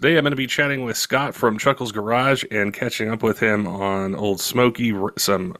Today I'm going to be chatting with Scott from Chuckles Garage and catching up with him on old Smokey, some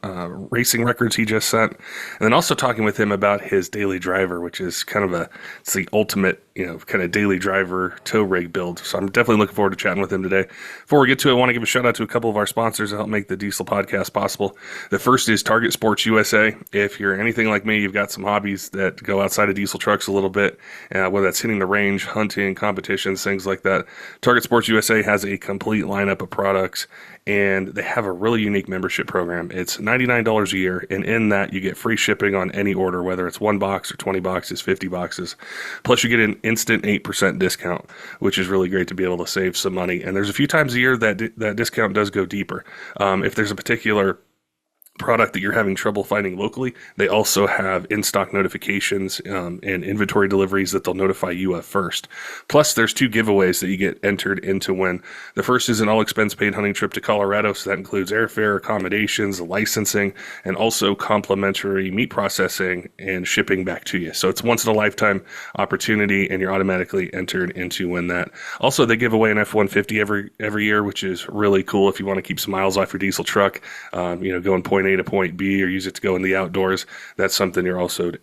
racing records he just set, and then also talking with him about his daily driver, which is it's the ultimate, kind of daily driver tow rig build. So I'm definitely looking forward to chatting with him today. Before we get to it, I want to give a shout out to a couple of our sponsors that help make the Diesel podcast possible. The first is Target Sports USA. If you're anything like me, you've got some hobbies that go outside of diesel trucks a little bit, whether that's hitting the range, hunting, competitions, things like that. Target Sports USA has a complete lineup of products, and they have a really unique membership program. It's $99 a year, and in that you get free shipping on any order, whether it's 1 box or 20 boxes, 50 boxes. Plus you get an instant 8% discount, which is really great to be able to save some money. And there's a few times a year that discount does go deeper. If there's a particular product that you're having trouble finding locally, they also have in-stock notifications and inventory deliveries that they'll notify you of first. Plus, there's 2 giveaways that you get entered in to win. The first is an all-expense-paid hunting trip to Colorado, so that includes airfare, accommodations, licensing, and also complimentary meat processing and shipping back to you. So it's once-in-a-lifetime opportunity, and you're automatically entered in to win that. Also, they give away an F-150 every year, which is really cool if you want to keep some miles off your diesel truck, going point A to point B, or use it to go in the outdoors. That's something you're also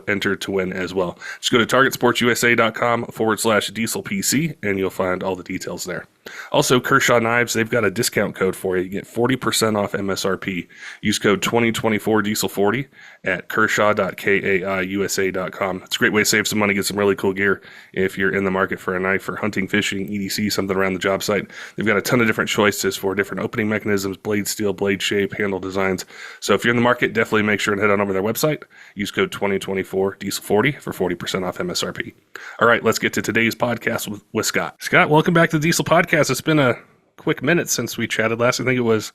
entered to win as well. Just go to targetsportsusa.com/dieselpc and you'll find all the details there. Also, Kershaw Knives, they've got a discount code for you. You get 40% off MSRP. Use code 2024diesel40 at kershaw.kaiusa.com. It's a great way to save some money, get some really cool gear if you're in the market for a knife for hunting, fishing, EDC, something around the job site. They've got a ton of different choices for different opening mechanisms, blade steel, blade shape, handle designs. So if you're in the market, definitely make sure and head on over to their website. Use code 2024diesel40 for 40% off MSRP. All right, let's get to today's podcast with Scott. Scott, welcome back to the Diesel Podcast. It's been a quick minute since we chatted last. I think it was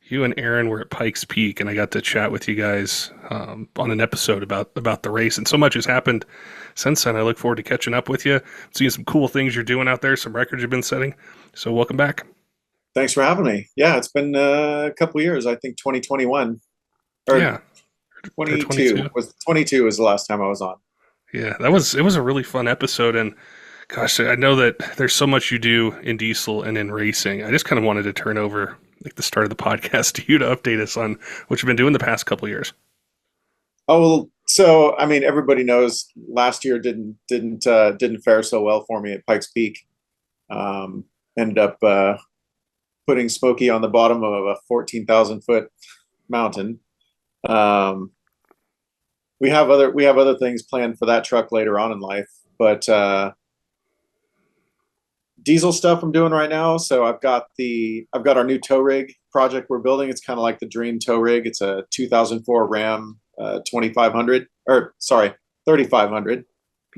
you and Aaron were at Pikes Peak, and I got to chat with you guys on an episode about the race. And so much has happened since then. I look forward to catching up with you, seeing some cool things you're doing out there, some records you've been setting. So welcome back. Thanks for having me. Yeah, it's been a couple of years. I think 2021 or 22 was 22 was the last time I was on. Yeah, it was a really fun episode, and gosh, I know that there's so much you do in diesel and in racing. I just kind of wanted to turn over the start of the podcast to you to update us on what you've been doing the past couple of years. Oh, well, so I mean, everybody knows last year didn't fare so well for me at Pikes Peak. Ended up putting Smokey on the bottom of a 14,000 foot mountain. We have other things planned for that truck later on in life, but diesel stuff I'm doing right now. So I've got our new tow rig project we're building. It's kind of like the dream tow rig. It's a 2004 Ram 3500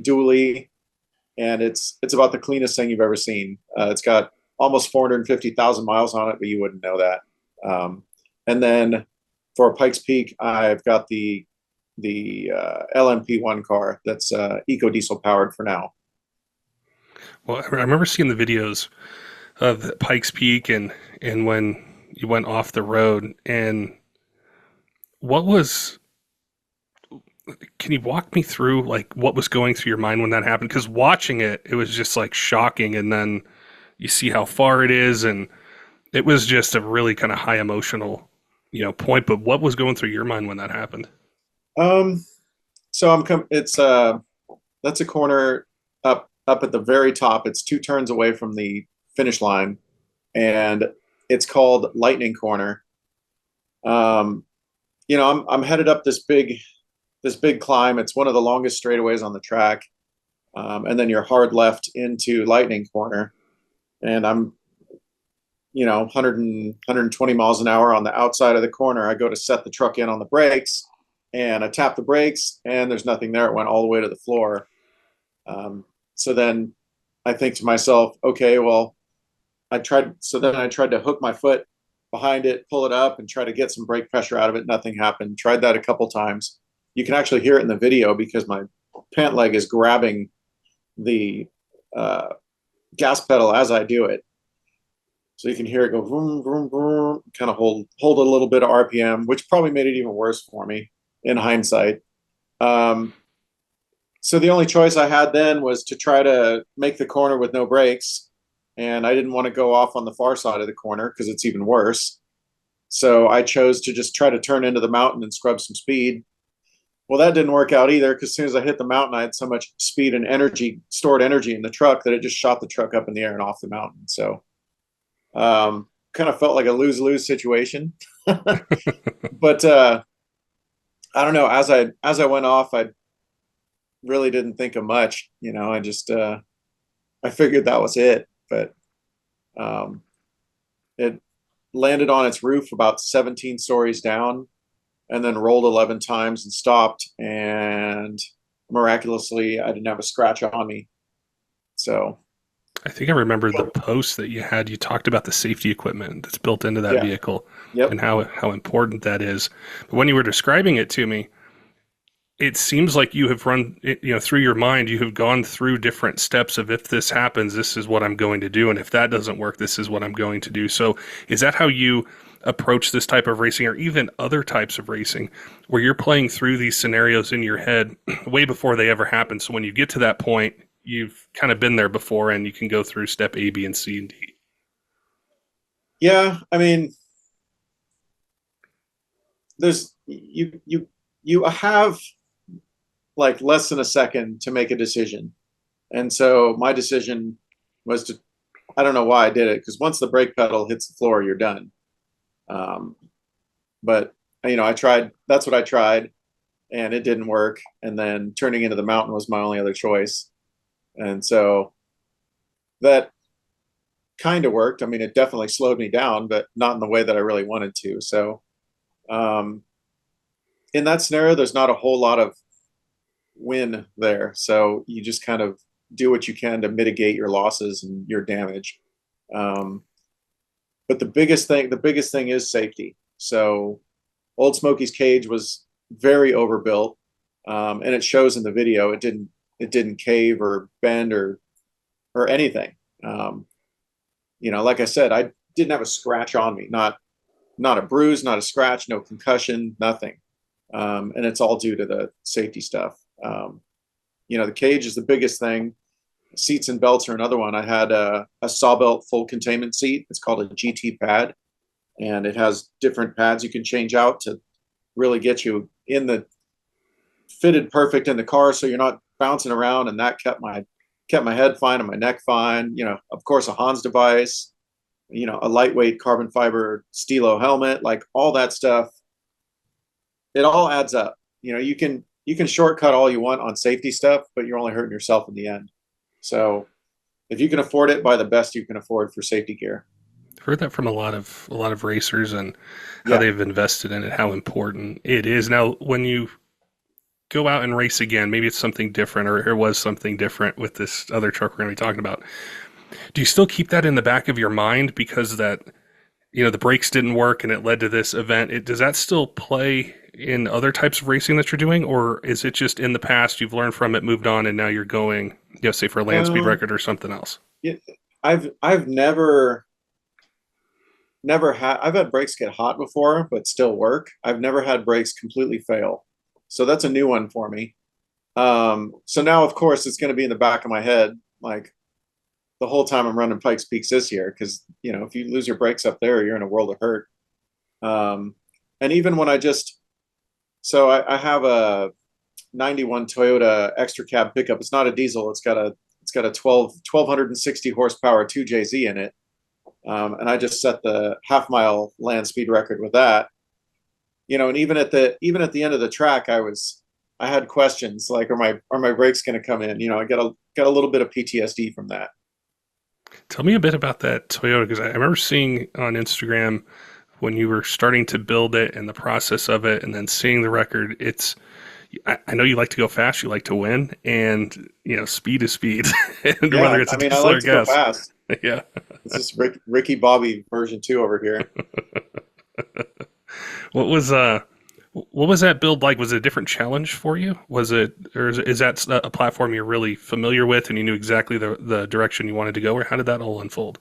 dually, and it's about the cleanest thing you've ever seen. It's got almost 450,000 miles on it, but you wouldn't know that. And then for Pikes Peak, I've got the LMP1 car that's eco diesel powered for now. Well, I remember seeing the videos of Pikes Peak and when you went off the road, and can you walk me through what was going through your mind when that happened? Because watching it was just shocking, and then you see how far it is, and it was just a really kind of high emotional, point. But what was going through your mind when that happened? So that's a corner up at the very top. It's 2 turns away from the finish line, and it's called Lightning Corner. I'm headed up this big climb. It's one of the longest straightaways on the track. And then you're hard left into Lightning Corner. And I'm, 120 miles an hour on the outside of the corner. I go to set the truck in on the brakes, and I tap the brakes, and there's nothing there. It went all the way to the floor. So then I think to myself, okay, well, then I tried to hook my foot behind it, pull it up, and try to get some brake pressure out of it. Nothing happened. Tried that a couple times. You can actually hear it in the video because my pant leg is grabbing the gas pedal as I do it. So you can hear it go vroom, vroom, vroom, kind of hold a little bit of RPM, which probably made it even worse for me in hindsight. So the only choice I had then was to try to make the corner with no brakes. and I didn't want to go off on the far side of the corner because it's even worse. So I chose to just try to turn into the mountain and scrub some speed. Well, that didn't work out either, because as soon as I hit the mountain, I had so much speed and energy, stored energy in the truck, that it just shot the truck up in the air and off the mountain. So kind of felt like a lose-lose situation. But I don't know. As I went off, I really didn't think of much. I just I figured that was it. But um, it landed on its roof about 17 stories down, and then rolled 11 times and stopped. And miraculously, I didn't have a scratch on me. So I think I remember the post that you had. You talked about the safety equipment that's built into that yeah, vehicle yep, and how important that is. But when you were describing it to me, it seems like you have run, through your mind, you have gone through different steps of, if this happens, this is what I'm going to do. And if that doesn't work, this is what I'm going to do. So is that how you approach this type of racing, or even other types of racing, where you're playing through these scenarios in your head way before they ever happen? So when you get to that point, you've kind of been there before, and you can go through step A, B, and C, and D. yeah. I mean, there's you have like less than a second to make a decision. And so my decision was to, I don't know why I did it, because once the brake pedal hits the floor, you're done. But I tried, that's what I tried, and it didn't work. And then turning into the mountain was my only other choice. And so that kind of worked. I mean, it definitely slowed me down, but not in the way that I really wanted to. So in that scenario, there's not a whole lot of win there. So you just kind of do what you can to mitigate your losses and your damage. But the biggest thing is safety. So Old Smokey's cage was very overbuilt, and it shows in the video. It didn't cave or bend or anything. Like I said, I didn't have a scratch on me, not a bruise, not a scratch, no concussion, nothing. And it's all due to the safety stuff. The cage is the biggest thing. Seats and belts are another one. I had a sawbelt full containment seat. It's called a GT pad, and it has different pads you can change out to really get you fitted perfect in the car, so you're not bouncing around. And that kept my head fine and my neck fine. Of course, a Hans device. A lightweight carbon fiber Stilo helmet, like all that stuff. It all adds up. You can shortcut all you want on safety stuff, but you're only hurting yourself in the end. So if you can afford it, buy the best you can afford for safety gear. I've heard that from a lot of racers, and how Yeah. they've invested in it, how important it is. Now, when you go out and race again, maybe it's something different, or it was something different with this other truck we're going to be talking about. Do you still keep that in the back of your mind, because that, the brakes didn't work and it led to this event? Does that still play in other types of racing that you're doing, or is it just in the past, you've learned from it, moved on, and now you're going, say for a land speed record or something else? Yeah, I've never had, I've had brakes get hot before, but still work. I've never had brakes completely fail. So that's a new one for me. So now, of course, it's going to be in the back of my head, like the whole time I'm running Pikes Peaks this year, because, if you lose your brakes up there, you're in a world of hurt. And even when I have a 91 Toyota extra cab pickup. It's not a diesel. It's got a 1,260 horsepower 2JZ in it. And I just set the half mile land speed record with that. And even at the end of the track, I had questions like, are my brakes going to come in? I got a little bit of PTSD from that. Tell me a bit about that Toyota, because I remember seeing on Instagram when you were starting to build it and the process of it, and then seeing the record. I know you like to go fast, you like to win, and speed is speed. And Yeah, whether it's I a mean, I diesel like or to go gas. fast. Yeah. It's just Ricky Bobby version 2 over here. What was that build like? Was it a different challenge for you? Was it, or is that a platform you're really familiar with and you knew exactly the direction you wanted to go, or how did that all unfold?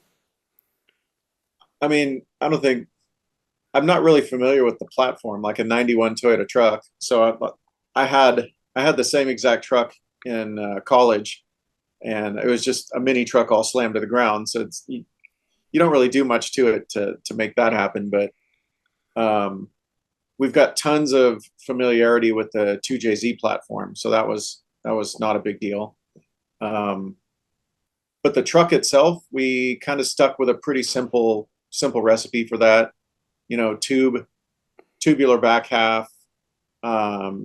I mean, I'm not really familiar with the platform, like a 91 Toyota truck. So I had the same exact truck in college, and it was just a mini truck all slammed to the ground. So you don't really do much to it to make that happen. But we've got tons of familiarity with the 2JZ platform, so that was not a big deal. But the truck itself, we kind of stuck with a pretty simple recipe for that. You know, tubular back half,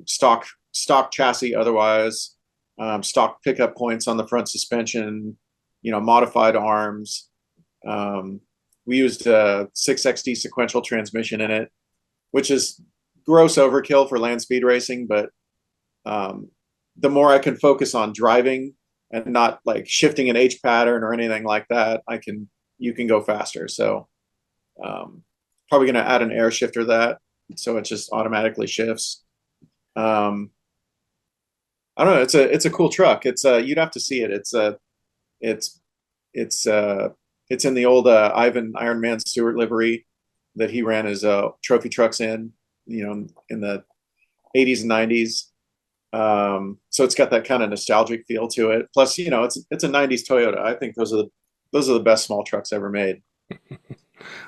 stock chassis otherwise, stock pickup points on the front suspension, you know, modified arms. We used a 6XD sequential transmission in it, which is gross overkill for land speed racing, but the more I can focus on driving and not like shifting an H pattern or anything like that, you can go faster. So probably going to add an air shifter to that, so it just automatically shifts. I don't know. It's a cool truck. You'd have to see it. It's in the old Ivan Iron Man Stewart livery that he ran his trophy trucks in, you know, in the 80s and 90s. So it's got that kind of nostalgic feel to it. Plus, you know, it's a 90s Toyota. I think those are the best small trucks ever made.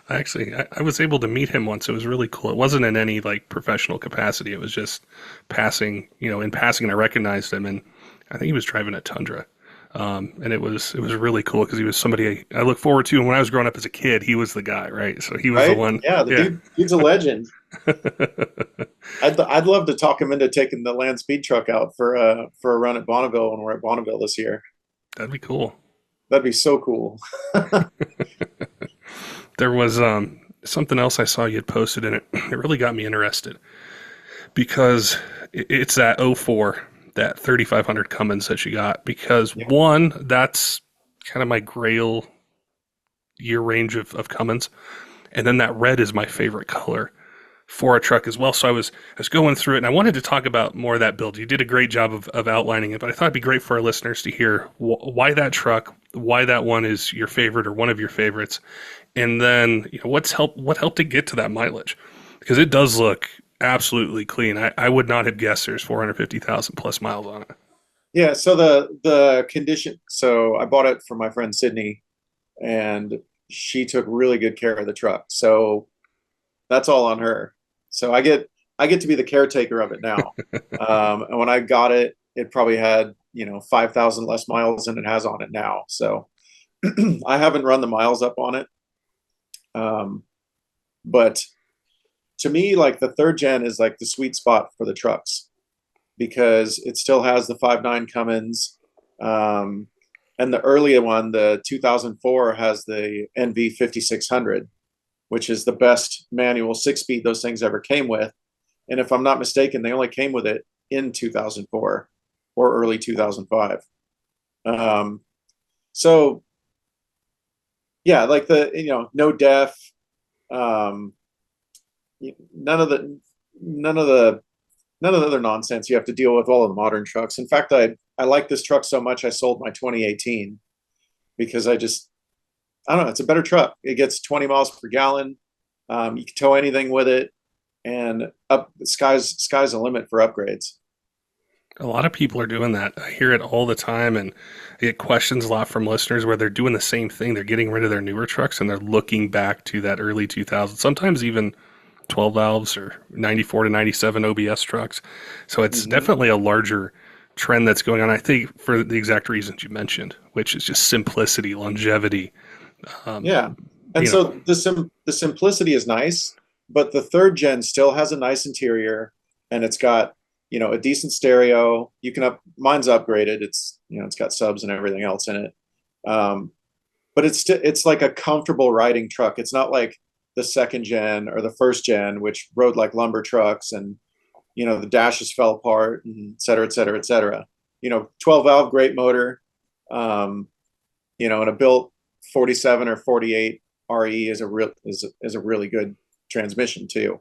I was able to meet him once. It was really cool. It wasn't in any like professional capacity. It was just passing, you know, in passing, and I recognized him, and I think he was driving a Tundra. And it was really cool because he was somebody I look forward to. And when I was growing up as a kid, he was the guy, right? So he was right? the one. Yeah, dude's a legend. I'd love to talk him into taking the land speed truck out for a run at Bonneville when we're at Bonneville this year. That'd be cool. That'd be so cool. There was something else I saw you had posted, and it really got me interested because it's that '04, that 3500 Cummins that you got. Because Yeah. one, that's kind of my grail year range of Cummins, and then that red is my favorite color for a truck as well. So I was going through it, and I wanted to talk about more of that build. You did a great job of outlining it, but I thought it'd be great for our listeners to hear why that truck, why that one is your favorite or one of your favorites, and then, you know, what helped it get to that mileage, because it does look absolutely clean. I would not have guessed there's 450,000 plus miles on it. Yeah, so the condition. So I bought it from my friend Sydney, and she took really good care of the truck. So that's all on her. So I get to be the caretaker of it now. And when I got it, it probably had, you know, 5,000 less miles than it has on it now. So I haven't run the miles up on it. But to me, like the third gen is like the sweet spot for the trucks because it still has the 5.9 Cummins. And the earlier one, the 2004, has the NV 5600, which is the best manual 6-speed those things ever came with. And if I'm not mistaken, they only came with it in 2004 or early 2005. So yeah, like you know, no def, none of the other nonsense you have to deal with all of the modern trucks. In fact, I like this truck so much I sold my 2018 because I don't know, it's a better truck. It gets 20 miles per gallon. You can tow anything with it, and the sky's the limit for upgrades. A lot of people are doing that. I hear it all the time, and I get questions a lot from listeners where they're doing the same thing. They're getting rid of their newer trucks and they're looking back to that early 2000s, sometimes even 12 valves or 94 to 97 OBS trucks. So it's definitely a larger trend that's going on, I think, for the exact reasons you mentioned, which is just simplicity, longevity. Yeah. And so the simplicity is nice, but the third gen still has a nice interior, and it's got, you know, a decent stereo. Mine's upgraded. It's, you know, it's got subs and everything else in it. But it's like a comfortable riding truck. It's not like the second gen or the first gen, which rode like lumber trucks, and, you know, the dashes fell apart, and et cetera, et cetera, et cetera. You know, 12 valve, great motor, you know, and a built 47 or 48 RE is a really good transmission too.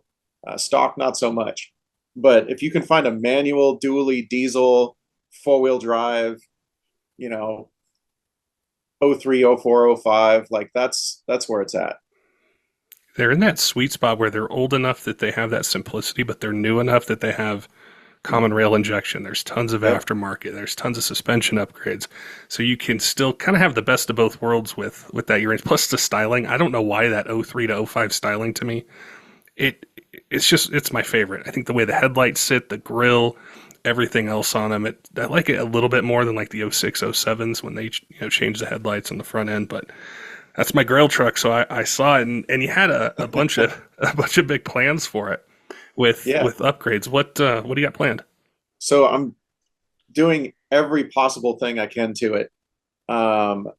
Stock, not so much. But if you can find a manual, dually diesel, 4-wheel drive, you know, 03, 04, 05, like that's where it's at. They're in that sweet spot where they're old enough that they have that simplicity, but they're new enough that they have common rail injection. There's tons of Yep. aftermarket. There's tons of suspension upgrades. So you can still kind of have the best of both worlds with that year. Plus the styling. I don't know why that '03 to '05 styling to me. It it's my favorite. I think the way the headlights sit, the grill, everything else on them. I like it a little bit more than like the '06, '07s when they change the headlights on the front end. But that's my grail truck. So I saw it, and you had a bunch of a bunch of big plans for it Yeah. with upgrades. What do you got planned? So I'm doing every possible thing I can to it. Um,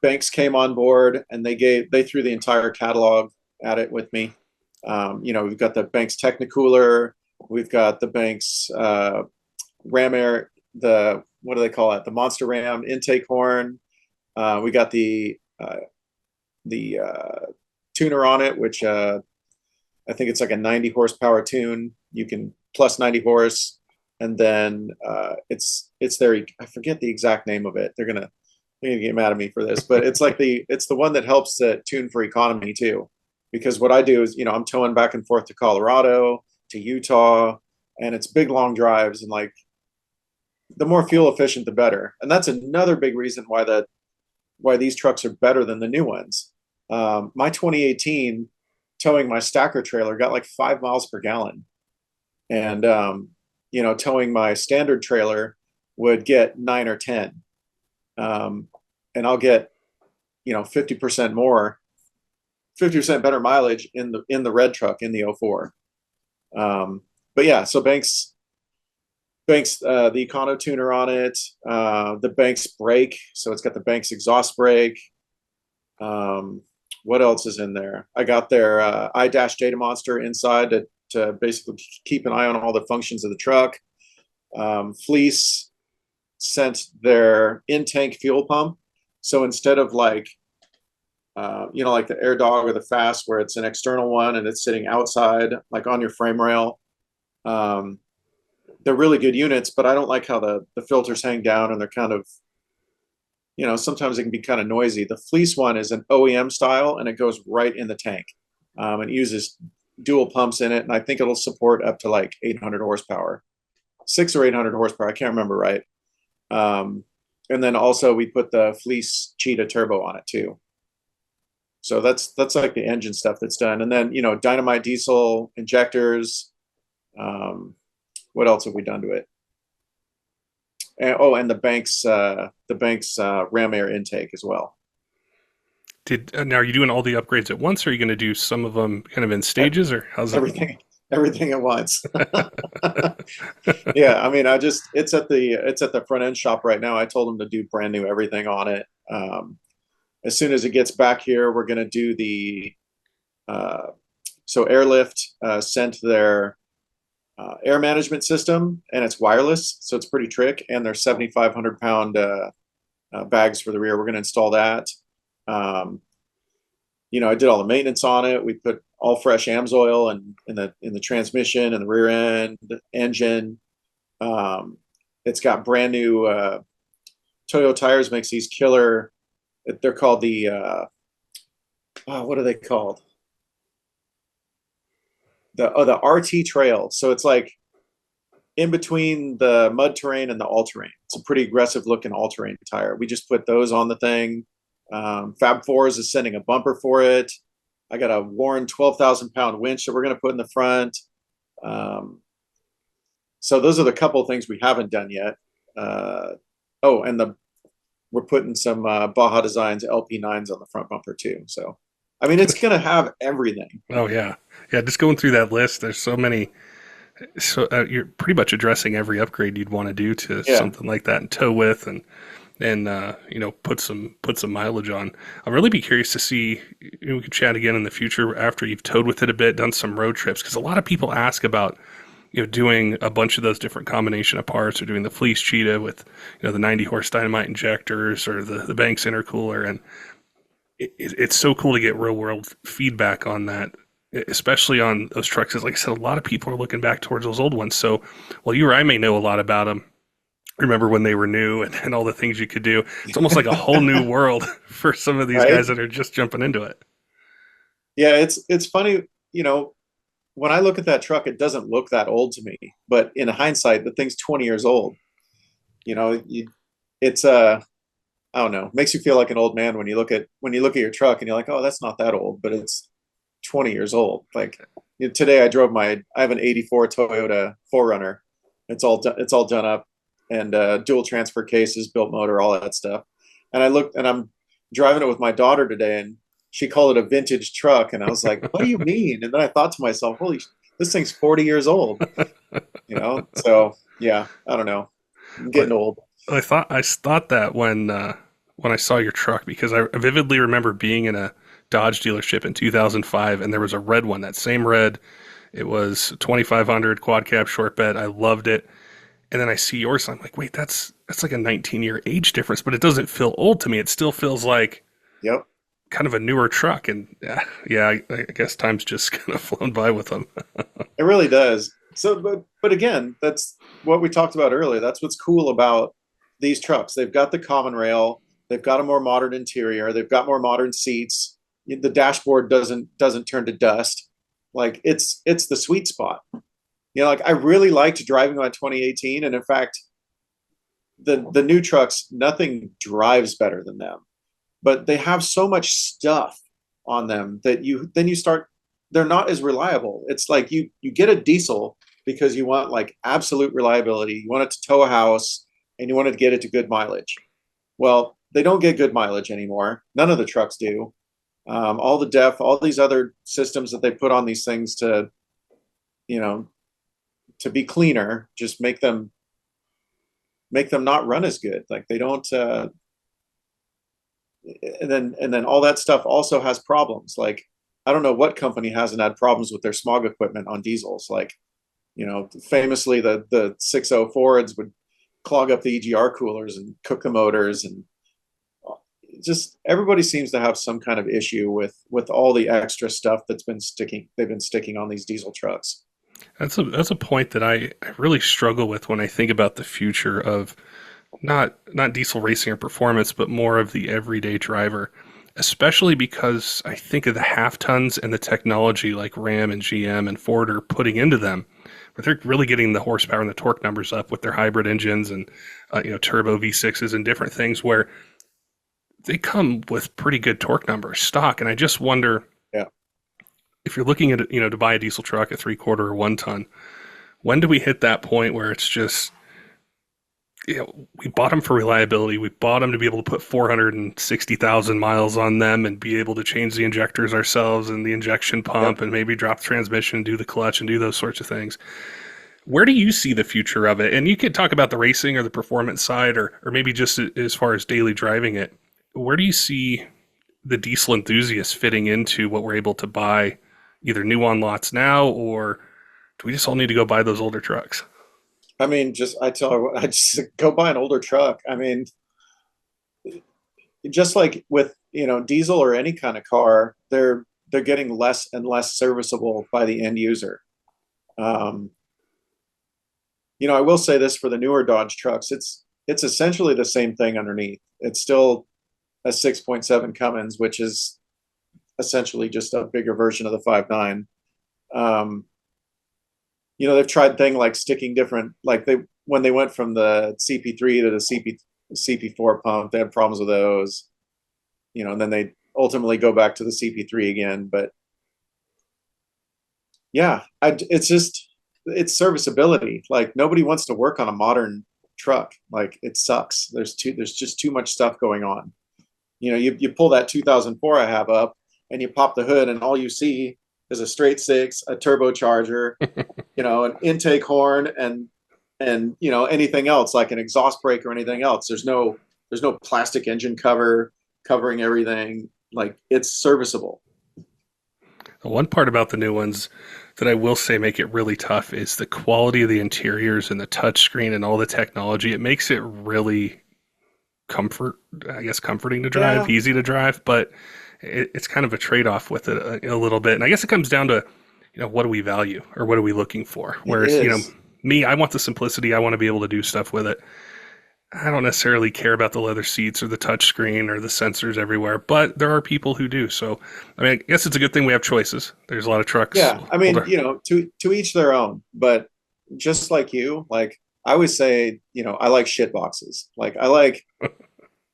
Banks came on board and they threw the entire catalog at it with me. We've got the Banks Technicooler, we've got the Banks Ram Air, the what do they call it? The Monster Ram intake horn. We got the tuner on it, which I think it's like a 90 horsepower tune. You can plus 90 horse, and then it's their, I forget the exact name of it. They're gonna get mad at me for this, but it's the one that helps tune for economy too. Because what I do is, I'm towing back and forth to Colorado, to Utah, and it's big long drives, and like the more fuel efficient, the better. And that's another big reason why these trucks are better than the new ones. My 2018 towing my stacker trailer got like 5 miles per gallon, and towing my standard trailer would get 9 or 10, and I'll get 50% more, 50% better mileage in the red truck in the '04. But yeah, so Banks, the Econo tuner on it, the Banks brake, so it's got the Banks exhaust brake. What else is in there? I got their iDash Data Monster inside to basically keep an eye on all the functions of the truck. Fleece sent their in-tank fuel pump, so instead of like the Air Dog or the Fast, where it's an external one and it's sitting outside, like on your frame rail. They're really good units, but I don't like how the filters hang down, and they're kind of, sometimes it can be kind of noisy. The Fleece one is an OEM style, and it goes right in the tank. It uses dual pumps in it, and I think it'll support up to like 800 horsepower, 6 or 800 horsepower. I can't remember right. And then also we put the Fleece Cheetah Turbo on it too. So that's like the engine stuff that's done. And then, Dynamite diesel injectors. What else have we done to it? And the Banks Ram Air intake as well. Now, are you doing all the upgrades at once, or are you going to do some of them kind of in stages, or how's that? Everything at once. Yeah, I mean, it's at the front end shop right now. I told them to do brand new everything on it. As soon as it gets back here, we're going to do the so Airlift sent their air management system, and it's wireless, so it's pretty trick. And their 7,500 pound bags for the rear. We're going to install that. I did all the maintenance on it. We put all fresh AMSOIL and in the transmission and the rear end engine. It's got brand new Toyo Tires makes these killer. They're called the what are they called? The RT Trail. So it's like in between the mud terrain and the all terrain. It's a pretty aggressive looking all terrain tire. We just put those on the thing. Fab Fours is sending a bumper for it. I got a Warren 12,000 pound winch that we're going to put in the front. So those are the couple of things we haven't done yet. We're putting some Baja Designs LP9s on the front bumper too. So, I mean, it's going to have everything. Oh yeah. Yeah. Just going through that list, there's so many. So you're pretty much addressing every upgrade you'd want to do to something like that, and tow width and put some mileage on. I'll really be curious to see. We could chat again in the future after you've towed with it a bit, done some road trips, because a lot of people ask about doing a bunch of those different combination of parts, or doing the Fleece Cheetah with the 90 horse Dynamite injectors, or the Banks intercooler, and it's so cool to get real world feedback on that, especially on those trucks. As like I said, a lot of people are looking back towards those old ones. So while you or I may know a lot about them, remember when they were new and all the things you could do. It's almost like a whole new world for some of these guys that are just jumping into it. Yeah, it's funny, when I look at that truck, it doesn't look that old to me. But in hindsight, the thing's 20 years old. You know, it's I don't know, makes you feel like an old man when you look at your truck and you're like, oh, that's not that old, but it's 20 years old. Like today, I have an '84 Toyota 4Runner. It's all done up and dual transfer cases, built motor, all that stuff. And I'm driving it with my daughter today, and she called it a vintage truck, and I was like, what do you mean? And then I thought to myself, this thing's 40 years old, you know? So yeah, I don't know. I'm getting old. I thought that when I saw your truck, because I vividly remember being in a Dodge dealership in 2005, and there was a red one, that same red. It was 2500 quad cab short bed. I loved it. And then I see yours, and I'm like, wait, that's like a 19-year age difference, but it doesn't feel old to me. It still feels like Yep. kind of a newer truck. And yeah, I guess time's just kind of flown by with them. It really does. So, but again, that's what we talked about earlier. That's what's cool about these trucks. They've got the common rail. They've got a more modern interior. They've got more modern seats. The dashboard doesn't turn to dust. Like it's the sweet spot. You know, like I really liked driving on 2018, and in fact, the new trucks, nothing drives better than them. But they have so much stuff on them that they're not as reliable. It's like you get a diesel because you want like absolute reliability. You want it to tow a house, and you want to get it to good mileage. Well, they don't get good mileage anymore. None of the trucks do. All the all these other systems that they put on these things to, you know, to be cleaner, just make them not run as good. Like they don't. And then all that stuff also has problems. Like I don't know what company hasn't had problems with their smog equipment on diesels. Like, you know, famously the 6.0 Fords would clog up the EGR coolers and cook the motors, and just everybody seems to have some kind of issue with all the extra stuff they've been sticking on these diesel trucks. That's a point that I really struggle with when I think about the future of not diesel racing or performance, but more of the everyday driver, especially because I think of the half tons and the technology like Ram and GM and Ford are putting into them, where they're really getting the horsepower and the torque numbers up with their hybrid engines and turbo V6s and different things where they come with pretty good torque numbers stock. And I just wonder, Yeah. if you're looking at to buy a diesel truck, a 3/4 or 1 ton, when do we hit that point where it's just, we bought them for reliability. We bought them to be able to put 460,000 miles on them and be able to change the injectors ourselves and the injection pump. Yep. And maybe drop the transmission, do the clutch, and do those sorts of things. Where do you see the future of it? And you could talk about the racing or the performance side, or maybe just as far as daily driving it. Where do you see the diesel enthusiasts fitting into what we're able to buy either new on lots now, or do we just all need to go buy those older trucks? I mean, I just go buy an older truck. I mean, just like with, diesel or any kind of car, they're getting less and less serviceable by the end user. I will say this for the newer Dodge trucks, it's essentially the same thing underneath. It's still a 6.7 Cummins, which is essentially just a bigger version of the 5.9. They've tried things like sticking different, like when they went from the CP3 to the CP4 pump, they had problems with those, and then they ultimately go back to the CP3 again. But yeah, it's serviceability. Like nobody wants to work on a modern truck. Like it sucks. There's just too much stuff going on. You pull that 2004 I have up and you pop the hood and all you see is a straight six, a turbocharger, an intake horn and anything else like an exhaust brake or anything else. There's no plastic engine cover covering everything. Like it's serviceable. One part about the new ones that I will say make it really tough is the quality of the interiors and the touchscreen and all the technology. It makes it really comforting to drive, yeah. Easy to drive, but it's kind of a trade-off with it a little bit. And I guess it comes down to, what do we value or what are we looking for? Whereas, me, I want the simplicity. I want to be able to do stuff with it. I don't necessarily care about the leather seats or the touch screen or the sensors everywhere, but there are people who do. So, I mean, I guess it's a good thing we have choices. There's a lot of trucks. Yeah, I mean, Older. to each their own. But just like you, like I always say, I like shit boxes. Like I like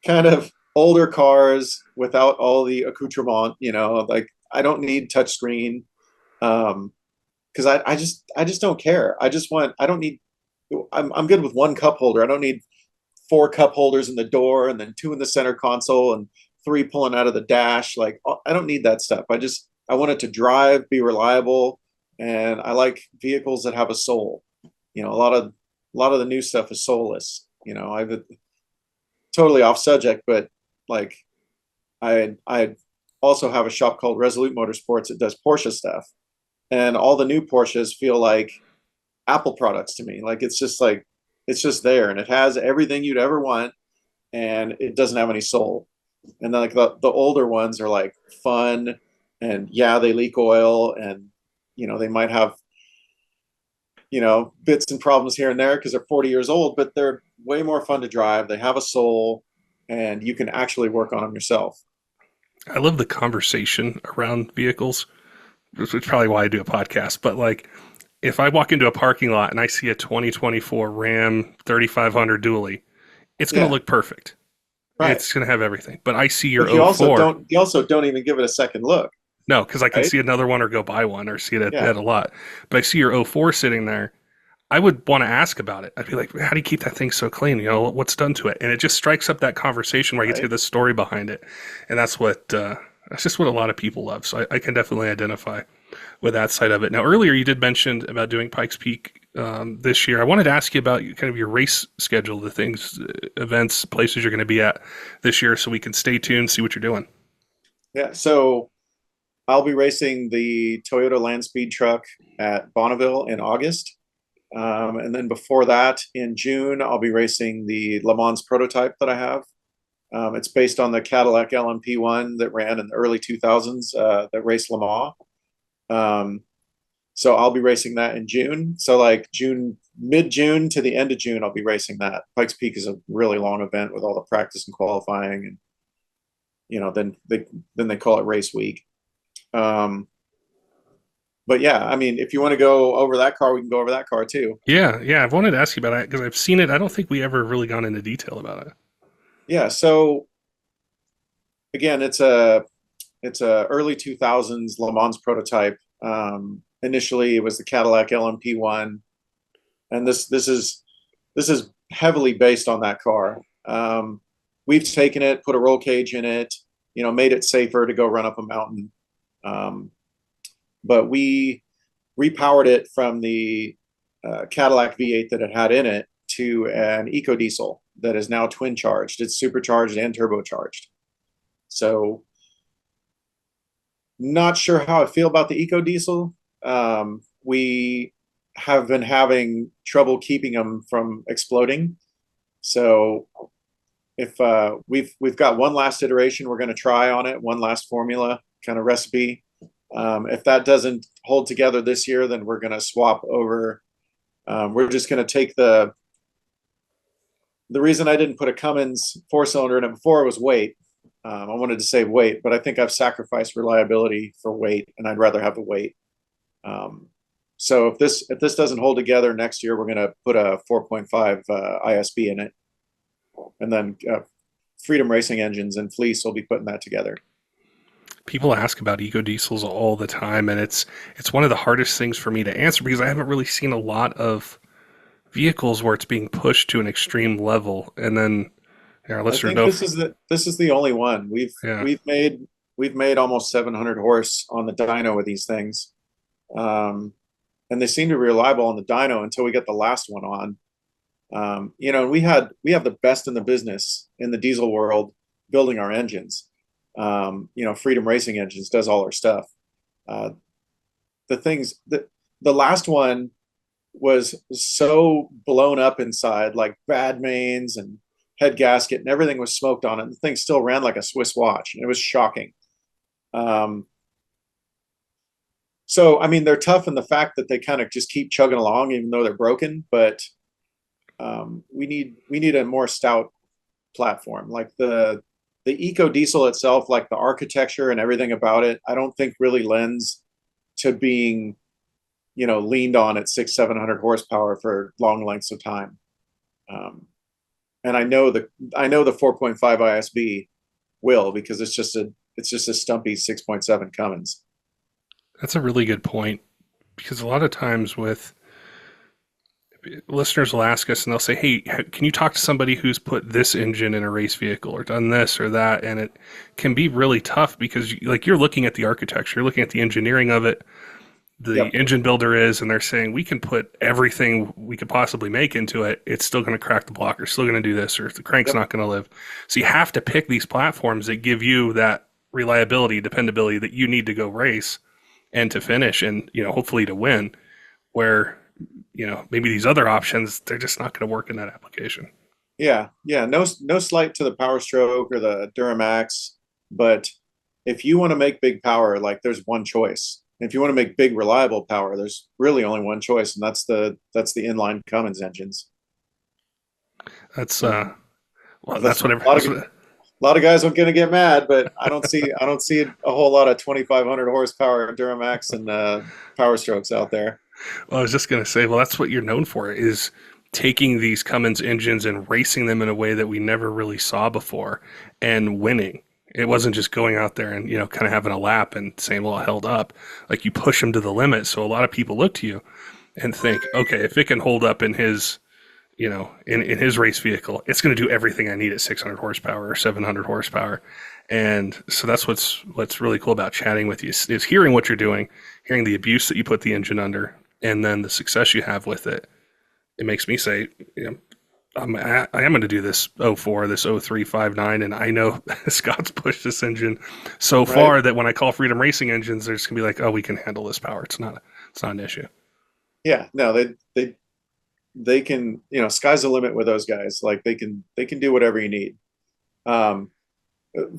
kind of older cars without all the accoutrement. Like I don't need touchscreen, because I just don't care. I don't need. I'm good with one cup holder. I don't need four cup holders in the door and then two in the center console and three pulling out of the dash. Like I don't need that stuff. I want it to drive, be reliable, and I like vehicles that have a soul. A lot of the new stuff is soulless. I've totally off subject, but like I also have a shop called Resolute Motorsports that does Porsche stuff, and all the new Porsches feel like Apple products to me. Like it's just there, and it has everything you'd ever want, and it doesn't have any soul. And then like the older ones are like fun, and yeah, they leak oil, and they might have bits and problems here and there because they're 40 years old, but they're way more fun to drive. They have a soul, and you can actually work on them yourself. I love the conversation around vehicles, which is probably why I do a podcast. But like, if I walk into a parking lot and I see a 2024 Ram 3500 dually, it's going to Yeah, look perfect. right. It's going to have everything. But I see your But you oh also 04. don't even give it a second look, No, because I can right? see another one or go buy one or see it Yeah, at a lot. But I see your oh 04 sitting there. I would want to ask about it. I'd be like, how do you keep that thing so clean? What's done to it? And it just strikes up that conversation where I get to hear right. the story behind it. And that's just what a lot of people love. So I can definitely identify with that side of it. Now, earlier you did mention about doing Pikes Peak this year. I wanted to ask you about kind of your race schedule, the things, events, places you're going to be at this year, so we can stay tuned, see what you're doing. Yeah. So I'll be racing the Toyota Land Speed truck at Bonneville in August. And then before that, in June, I'll be racing the Le Mans prototype that I have. It's based on the Cadillac LMP1 that ran in the early 2000s that raced Le Mans. Um, so I'll be racing that in June. So like mid-June to the end of June, I'll be racing that. Pikes Peak is a really long event with all the practice and qualifying, and then they call it race week. Um, but yeah, I mean, if you want to go over that car, we can go over that car too. Yeah, yeah. I've wanted to ask you about it because I've seen it. I don't think we ever really gone into detail about it. Yeah. So again, it's a early 2000s Le Mans prototype. Initially, it was the Cadillac LMP1, and this is heavily based on that car. We've taken it, put a roll cage in it, made it safer to go run up a mountain. Um, but we repowered it from the Cadillac V8 that it had in it to an EcoDiesel that is now twin charged. It's supercharged and turbocharged. So not sure how I feel about the EcoDiesel. We have been having trouble keeping them from exploding. So if we've got one last iteration we're going to try on it, one last formula kind of recipe. If that doesn't hold together this year, then we're going to swap over. We're just going to take the reason I didn't put a Cummins four-cylinder in it before was weight. I wanted to save weight, but I think I've sacrificed reliability for weight, and I'd rather have the weight. So if this doesn't hold together next year, we're going to put a 4.5 ISB in it, and then Freedom Racing Engines and Fleece will be putting that together. People ask about eco diesels all the time, and it's one of the hardest things for me to answer because I haven't really seen a lot of vehicles where it's being pushed to an extreme level. And then our I listeners think know, this is the only one we've yeah, we've made we've made almost 700 horse on the dyno with these things, and they seem to be reliable on the dyno until we get the last one on. We have the best in the business in the diesel world building our engines. Freedom Racing Engines does all our stuff. Uh, the things that the last one was so blown up inside, like bad mains and head gasket and everything was smoked on it. The thing still ran like a Swiss watch, and it was shocking. Um, so, I mean, they're tough in the fact that they kind of just keep chugging along, even though they're broken. But We need a more stout platform. Like the eco diesel itself, like the architecture and everything about it, I don't think really lends to being, leaned on at 700 horsepower for long lengths of time. Um, and I know the 4.5 ISB will, because it's just a stumpy 6.7 Cummins. That's a really good point because a lot of times with listeners will ask us and they'll say, "Hey, can you talk to somebody who's put this engine in a race vehicle or done this or that?" And it can be really tough because like you're looking at the architecture, you're looking at the engineering of it, the Yep. engine builder is, and they're saying we can put everything we could possibly make into it. It's still going to crack the block, or still going to do this, or the crank's Yep. not going to live. So you have to pick these platforms that give you that reliability, dependability that you need to go race and to finish, and hopefully to win. Where maybe these other options they're just not going to work in that application. Yeah. Yeah. No slight to the Power Stroke or the Duramax, but if you want to make big power, like there's one choice. If you want to make big reliable power, there's really only one choice, and that's the inline Cummins engines. That's Um, well, that's that's a whatever. lot That's of what, a lot of guys are going to get mad, but I don't see a whole lot of 2,500 horsepower Duramax and Power Strokes out there. well, I was just going to say, well, that's what you're known for is taking these Cummins engines and racing them in a way that we never really saw before and winning. It wasn't just going out there and kind of having a lap and saying, "Well, I held up." Like you push them to the limit. So a lot of people look to you and think, "Okay, if it can hold up in his in his race vehicle, it's going to do everything I need at 600 horsepower or 700 horsepower." And so that's what's really cool about chatting with you is hearing what you're doing, hearing the abuse that you put the engine under, and then the success you have with it. It makes me say, I am going to do this '04, this '03, 59, and I know Scott's pushed this engine so Right? far that when I call Freedom Racing Engines, they're just going to be like, "Oh, we can handle this power. It's not an issue." Yeah. No, they can. Sky's the limit with those guys. Like they can do whatever you need. Um,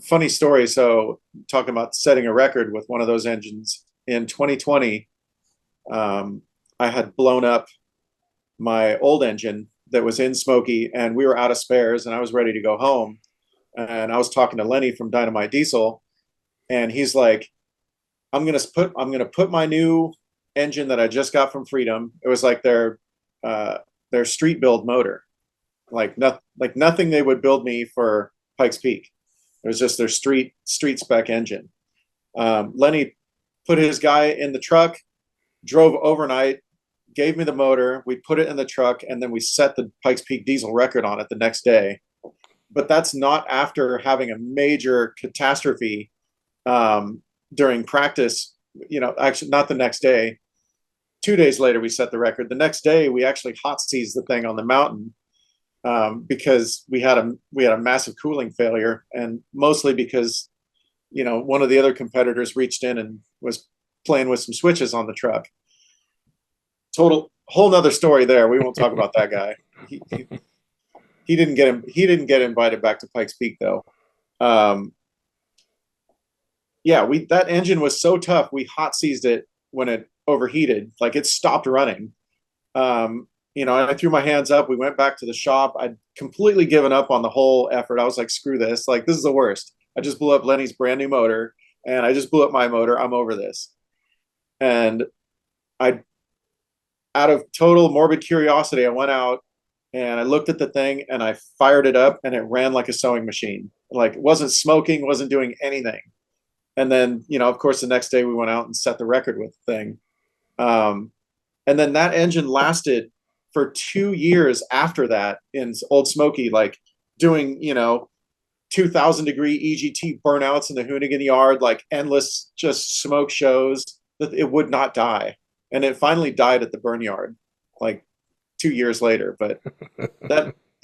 Funny story. So talking about setting a record with one of those engines in 2020, um, I had blown up my old engine that was in Smokey, and we were out of spares, and I was ready to go home. And I was talking to Lenny from Dynamite Diesel, and he's like, I'm gonna put my new engine that I just got from Freedom. It was like their street build motor, like nothing they would build me for Pikes Peak. It was just their street spec engine. Lenny put his guy in the truck, drove overnight, gave me the motor. We put it in the truck, and then we set the Pikes Peak diesel record on it the next day. But that's not after having a major catastrophe um, during practice. Actually, not the next day. 2 days later, we set the record. The next day, we actually hot seized the thing on the mountain because we had a massive cooling failure, and mostly because one of the other competitors reached in and was playing with some switches on the truck. Total whole nother story there. We won't talk about that guy. He didn't get him. He didn't get invited back to Pikes Peak though. Um, yeah, we that engine was so tough. We hot seized it when it overheated. Like it stopped running. I threw my hands up. We went back to the shop. I'd completely given up on the whole effort. I was like, screw this. Like this is the worst. I just blew up Lenny's brand new motor, and I just blew up my motor. I'm over this. And I, out of total morbid curiosity, I went out and I looked at the thing and I fired it up, and it ran like a sewing machine. Like it wasn't smoking, wasn't doing anything. And then, of course, the next day we went out and set the record with the thing. Um, and then that engine lasted for 2 years after that in Old Smokey, like doing, 2,000-degree EGT burnouts in the Hoonigan yard, like endless just smoke shows that it would not die. And it finally died at the burn yard like 2 years later. But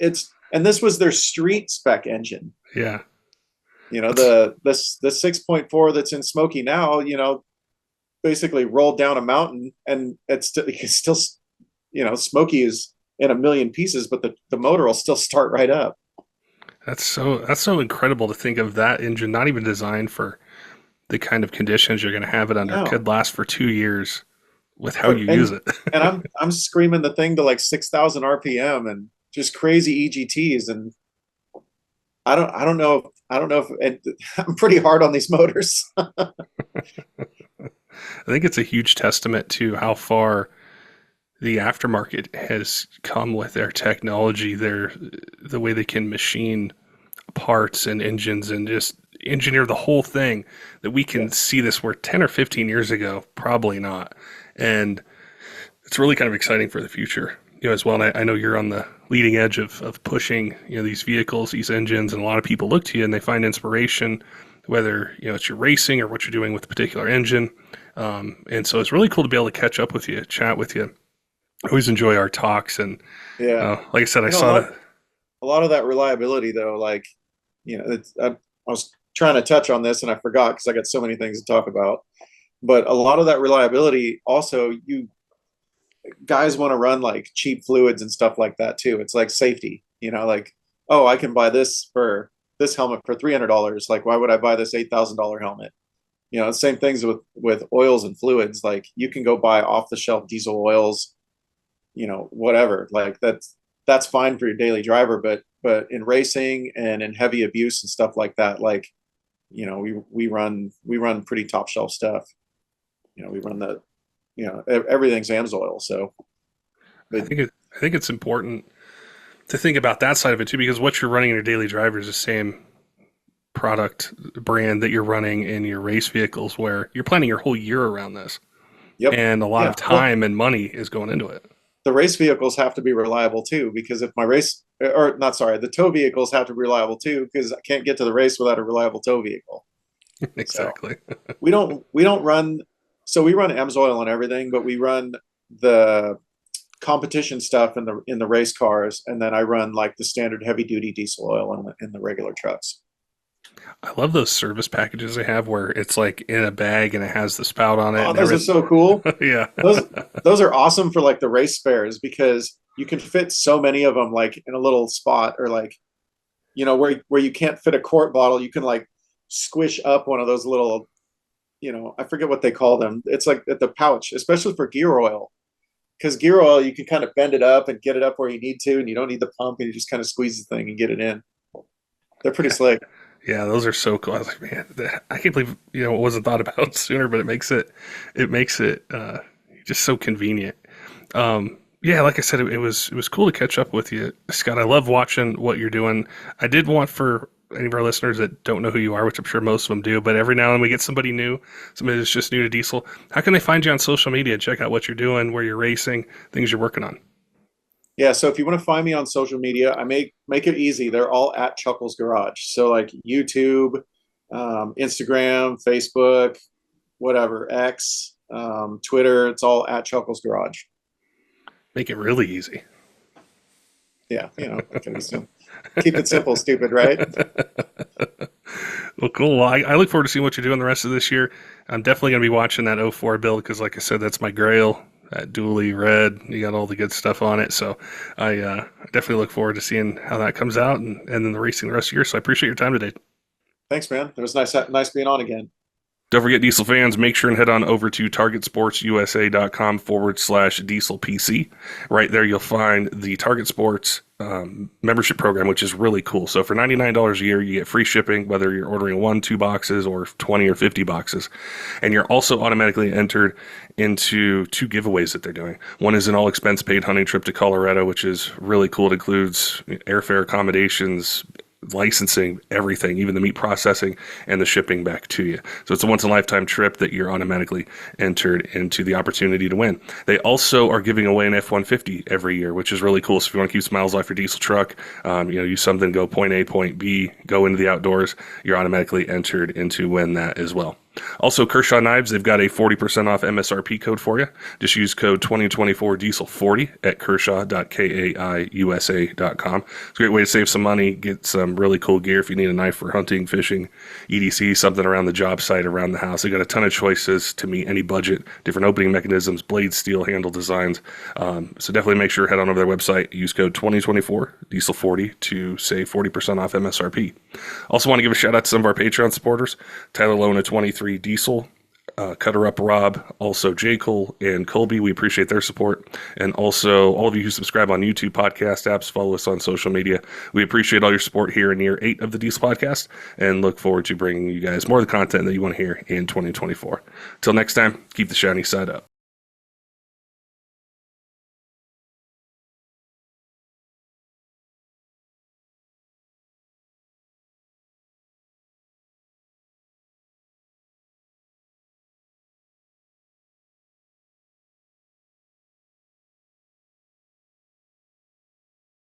and this was their street spec engine. Yeah. The 6.4 that's in Smokey now, basically rolled down a mountain, and it's still Smokey is in a million pieces, but the motor will still start right up. That's so incredible to think of that engine not even designed for the kind of conditions you're going to have it under. It No. could last for 2 years with how you use and it. and I'm screaming the thing to like 6,000 RPM, and just crazy EGTs, and I don't know if and I'm pretty hard on these motors. I think it's a huge testament to how far the aftermarket has come with their technology, the way they can machine parts and engines and just engineer the whole thing, that we can Yes. see this where 10 or 15 years ago, probably not. And it's really kind of exciting for the future, as well. And I know you're on the leading edge of pushing, these vehicles, these engines, and a lot of people look to you and they find inspiration, whether, it's your racing or what you're doing with a particular engine. And so it's really cool to be able to catch up with you, chat with you. I always enjoy our talks. And Yeah. like I said, I You know, saw that. a lot of that reliability though, like, I was trying to touch on this and I forgot because I got so many things to talk about. But a lot of that reliability also, you guys want to run like cheap fluids and stuff like that too. It's like safety, like, oh, I can buy this helmet for $300. Like, why would I buy this $8,000 helmet? Same things with oils and fluids. Like, you can go buy off the shelf diesel oils, whatever. Like, that's fine for your daily driver, but in racing and in heavy abuse and stuff like that, like, we run pretty top shelf stuff. We run everything's AMSOIL. So, I but think it's important to think about that side of it too, because what you're running in your daily driver is the same product brand that you're running in your race vehicles, where you're planning your whole year around this, yep, and a lot yeah. of time and money is going into it. The race vehicles have to be reliable too, because if my race, or not, sorry, the tow vehicles have to be reliable too, because I can't get to the race without a reliable tow vehicle. Exactly. So we don't run. So we run AMSOIL and everything, but we run the competition stuff in the race cars, and then I run like the standard heavy duty diesel oil in the regular trucks. I love those service packages they have where it's like in a bag and it has the spout on it. Oh, And those are so cool. yeah. Those are awesome for like the race spares, because you can fit so many of them like in a little spot, or like, where you can't fit a quart bottle, you can like squish up one of those little, I forget what they call them. It's like at the pouch, especially for gear oil, because gear oil, you can kind of bend it up and get it up where you need to, and you don't need the pump, and you just kind of squeeze the thing and get it in. They're pretty slick. Yeah, those are so cool. I was like, man, I can't believe it wasn't thought about sooner. But it makes it just so convenient. Yeah, like I said, it was cool to catch up with you, Scott. I love watching what you're doing. I did want, for any of our listeners that don't know who you are, which I'm sure most of them do, but every now and then we get somebody that's just new to diesel. How can they find you on social media? Check out what you're doing, where you're racing, things you're working on. Yeah, so if you want to find me on social media, I make it easy. They're all at Chuckles Garage. So like YouTube, Instagram, Facebook, whatever, X, Twitter, it's all at Chuckles Garage. Make it really easy. Yeah, keep it simple, stupid, right? Well, cool. Well, I look forward to seeing what you're doing the rest of this year. I'm definitely going to be watching that '04 build, because, like I said, that's my grail. That dually red, you got all the good stuff on it. So I definitely look forward to seeing how that comes out, and then the racing the rest of the year. So I appreciate your time today. Thanks, man. It was nice being on again. Don't forget, diesel fans, make sure and head on over to targetsportsusa.com/diesel PC. Right there, you'll find the Target Sports membership program, which is really cool. So for $99 a year, you get free shipping, whether you're ordering 1, 2 boxes or 20 or 50 boxes. And you're also automatically entered into 2 giveaways that they're doing. One is an all expense paid hunting trip to Colorado, which is really cool. It includes airfare accommodations, licensing, everything, even the meat processing and the shipping back to you. So it's a once in a lifetime trip that you're automatically entered into the opportunity to win. They also are giving away an F-150 every year, which is really cool. So if you want to keep smiles off your diesel truck, use something, go point A, point B, go into the outdoors, you're automatically entered into win that as well. Also, Kershaw Knives, they've got a 40% off MSRP code for you. Just use code 2024 diesel40 at kershaw.kaiusa.com. It's a great way to save some money, get some really cool gear if you need a knife for hunting, fishing, EDC, something around the job site, around the house. They got a ton of choices to meet any budget, different opening mechanisms, blade steel, handle designs. So definitely make sure to head on over to their website, use code 2024 diesel40 to save 40% off MSRP. Also want to give a shout out to some of our Patreon supporters. Tyler Loewen at 23 Diesel, Cutter Up Rob, also J Cole and Colby. We appreciate their support. And also all of you who subscribe on YouTube podcast apps, follow us on social media. We appreciate all your support here in year 8 of the Diesel Podcast and look forward to bringing you guys more of the content that you want to hear in 2024. Till next time, keep the shiny side up.